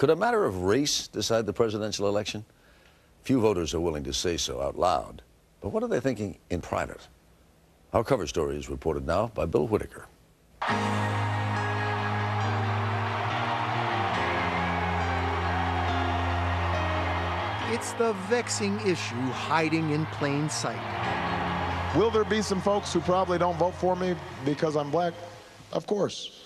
Could a matter of race decide the presidential election? Few voters are willing to say so out loud. But what are they thinking in private? Our cover story is reported now by Bill Whitaker. It's the vexing issue hiding in plain sight. Will there be some folks who probably don't vote for me because I'm black? Of course.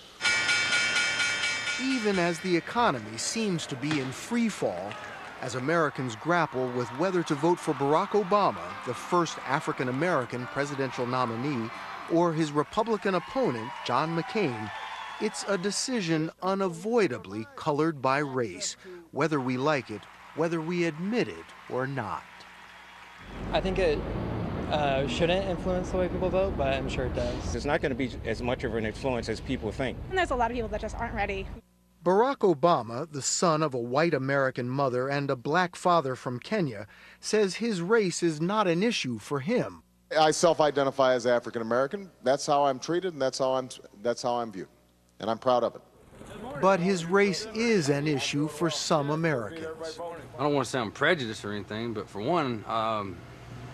Even as the economy seems to be in free fall, as Americans grapple with whether to vote for Barack Obama, the first African-American presidential nominee, or his Republican opponent, John McCain, it's a decision unavoidably colored by race, whether we like it, whether we admit it or not. I think it shouldn't influence the way people vote, but I'm sure it does. It's not going to be as much of an influence as people think. And there's a lot of people that just aren't ready. Barack Obama, the son of a white American mother and a black father from Kenya, says his race is not an issue for him. I self-identify as African American. That's how I'm treated, and that's how I'm viewed, and I'm proud of it. But his race is an issue for some Americans. I don't want to sound prejudiced or anything, but for one, I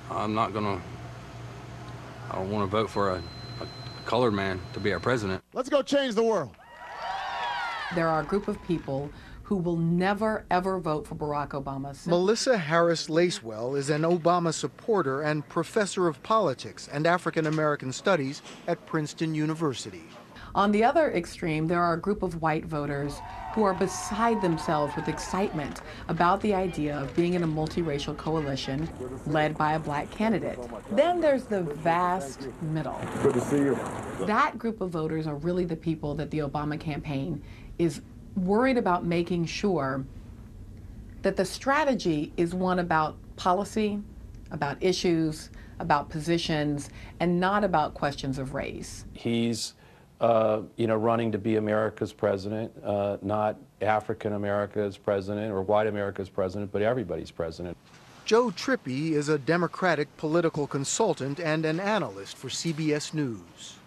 don't want to vote for a colored man to be our president. Let's go change the world. There are a group of people who will never, ever vote for Barack Obama. Melissa Harris Lacewell is an Obama supporter and professor of politics and African American studies at Princeton University. On the other extreme, there are a group of white voters who are beside themselves with excitement about the idea of being in a multiracial coalition led by a black candidate. Then there's the vast middle. Good to see you. That group of voters are really the people that the Obama campaign is worried about making sure that the strategy is one about policy, about issues, about positions, and not about questions of race. He's running to be America's president, not African America's president or white America's president, but everybody's president. Joe Trippi is a Democratic political consultant and an analyst for CBS News.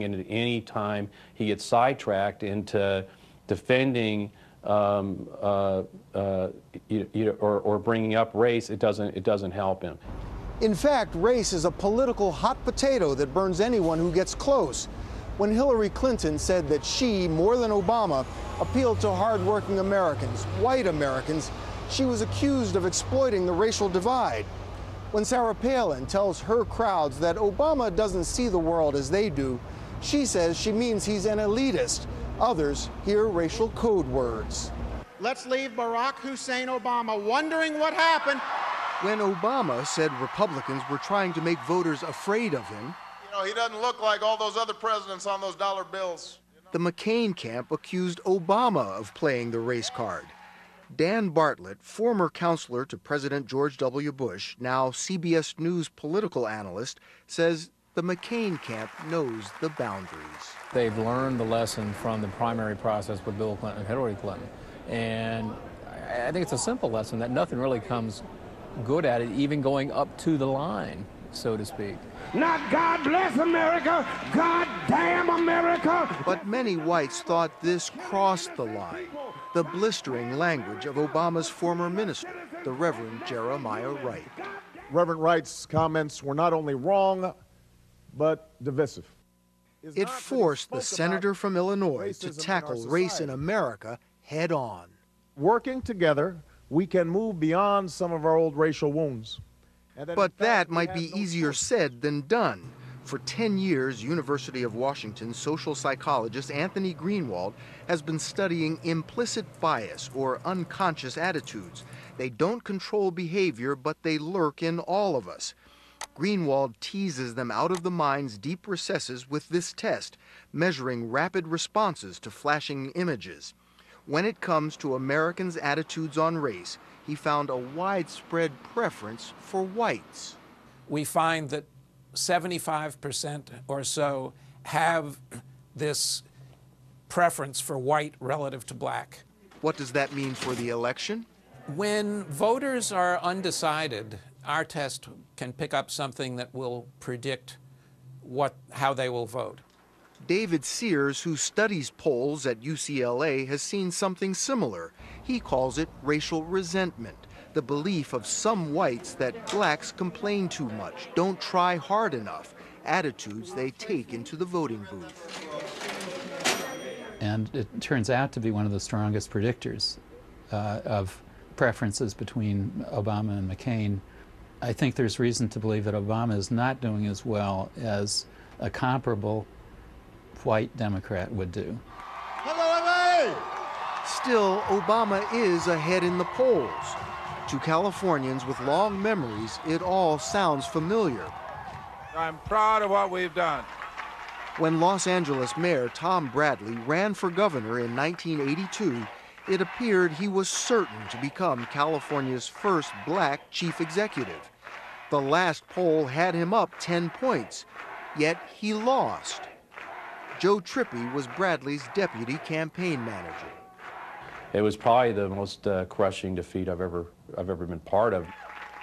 And at any time he gets sidetracked into defending or bringing up race, it doesn't help him. In fact, race is a political hot potato that burns anyone who gets close. When Hillary Clinton said that she, more than Obama, appealed to hardworking Americans, white Americans, she was accused of exploiting the racial divide. When Sarah Palin tells her crowds that Obama doesn't see the world as they do, she says she means he's an elitist. Others hear racial code words. Let's leave Barack Hussein Obama wondering what happened. When Obama said Republicans were trying to make voters afraid of him, He doesn't look like all those other presidents on those dollar bills. the McCain camp accused Obama of playing the race card. Dan Bartlett, former counselor to President George W. Bush, now CBS News political analyst, says the McCain camp knows the boundaries. They've learned the lesson from the primary process with Bill Clinton and Hillary Clinton. And I think it's a simple lesson that nothing really comes good at it, even going up to the line, so to speak. Not God bless America, God damn America. But many whites thought this crossed the line, the blistering language of Obama's former minister, the Reverend Jeremiah Wright. Reverend Wright's comments were not only wrong, but divisive. It forced the senator from Illinois to tackle race in America head on. Working together, we can move beyond some of our old racial wounds. But that might be easier said than done. For 10 years, University of Washington social psychologist Anthony Greenwald has been studying implicit bias or unconscious attitudes. They don't control behavior, but they lurk in all of us. Greenwald teases them out of the mind's deep recesses with this test, measuring rapid responses to flashing images. When it comes to Americans' attitudes on race, he found a widespread preference for whites. We find that 75% or so have this preference for white relative to black. What does that mean for the election? When voters are undecided, our test can pick up something that will predict how they will vote. David Sears, who studies polls at UCLA, has seen something similar. He calls it racial resentment, the belief of some whites that blacks complain too much, don't try hard enough, attitudes they take into the voting booth. And it turns out to be one of the strongest predictors of preferences between Obama and McCain. I think there's reason to believe that Obama is not doing as well as a comparable white Democrat would do. Still, Obama is ahead in the polls. To Californians with long memories, it all sounds familiar. I'm proud of what we've done. When Los Angeles Mayor Tom Bradley ran for governor in 1982, it appeared he was certain to become California's first black chief executive. The last poll had him up 10 points, yet he lost. Joe Trippi was Bradley's deputy campaign manager. It was probably the most crushing defeat I've ever been part of.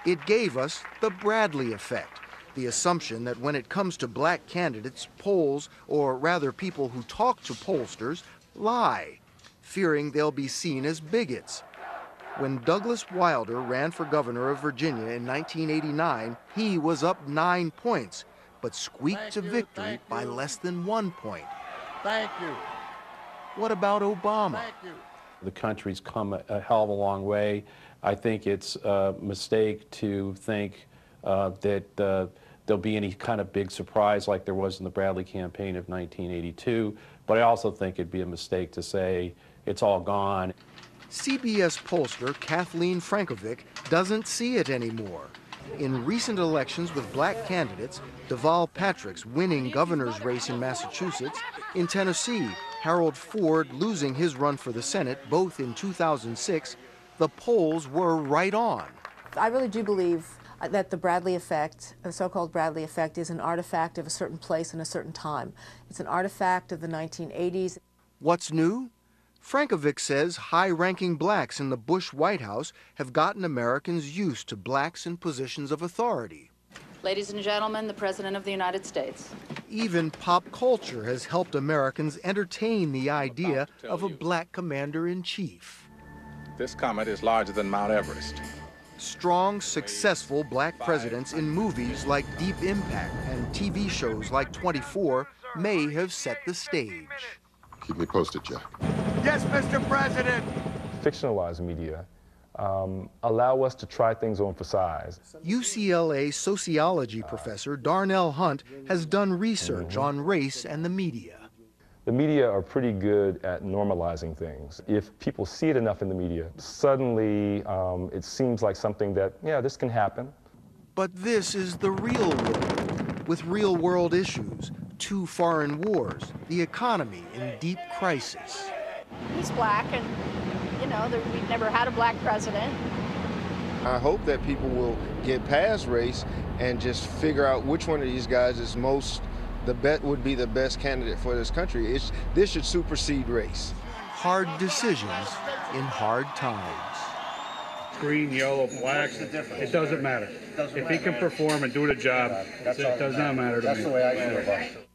It gave us the Bradley effect, the assumption that when it comes to black candidates, polls, or rather people who talk to pollsters, lie, fearing they'll be seen as bigots. When Douglas Wilder ran for governor of Virginia in 1989, he was up 9 points, but squeaked to victory by less than 1 point. Thank you. What about Obama? Thank you. The country's come a hell of a long way. I think it's a mistake to think that there'll be any kind of big surprise like there was in the Bradley campaign of 1982, but I also think it'd be a mistake to say it's all gone. CBS pollster Kathleen Frankovic doesn't see it anymore. In recent elections with black candidates, Deval Patrick's winning governor's race in Massachusetts, in Tennessee, Harold Ford losing his run for the Senate both in 2006, the polls were right on. I really do believe that the Bradley effect, the so-called Bradley effect, is an artifact of a certain place and a certain time. It's an artifact of the 1980s. What's new? Frankovic says high-ranking blacks in the Bush White House have gotten Americans used to blacks in positions of authority. Ladies and gentlemen, the President of the United States. Even pop culture has helped Americans entertain the idea of a black commander-in-chief. This comet is larger than Mount Everest. Strong, successful black presidents in movies like Deep Impact and TV shows like 24 may have set the stage. Keep me posted, Jack. Yes, Mr. President. Fictionalized media allow us to try things on for size. UCLA sociology professor Darnell Hunt has done research on race and the media. The media are pretty good at normalizing things. If people see it enough in the media, suddenly it seems like something that, yeah, this can happen. But this is the real world, with real-world issues, 2 foreign wars, the economy in deep crisis. He's black, and, you know, we've never had a black president. I hope that people will get past race and just figure out which one of these guys is would be the best candidate for this country. This should supersede race. Hard decisions in hard times. Green, yellow, black, it doesn't matter. If he can perform and do the job, it does not matter to me. That's the way I feel about it.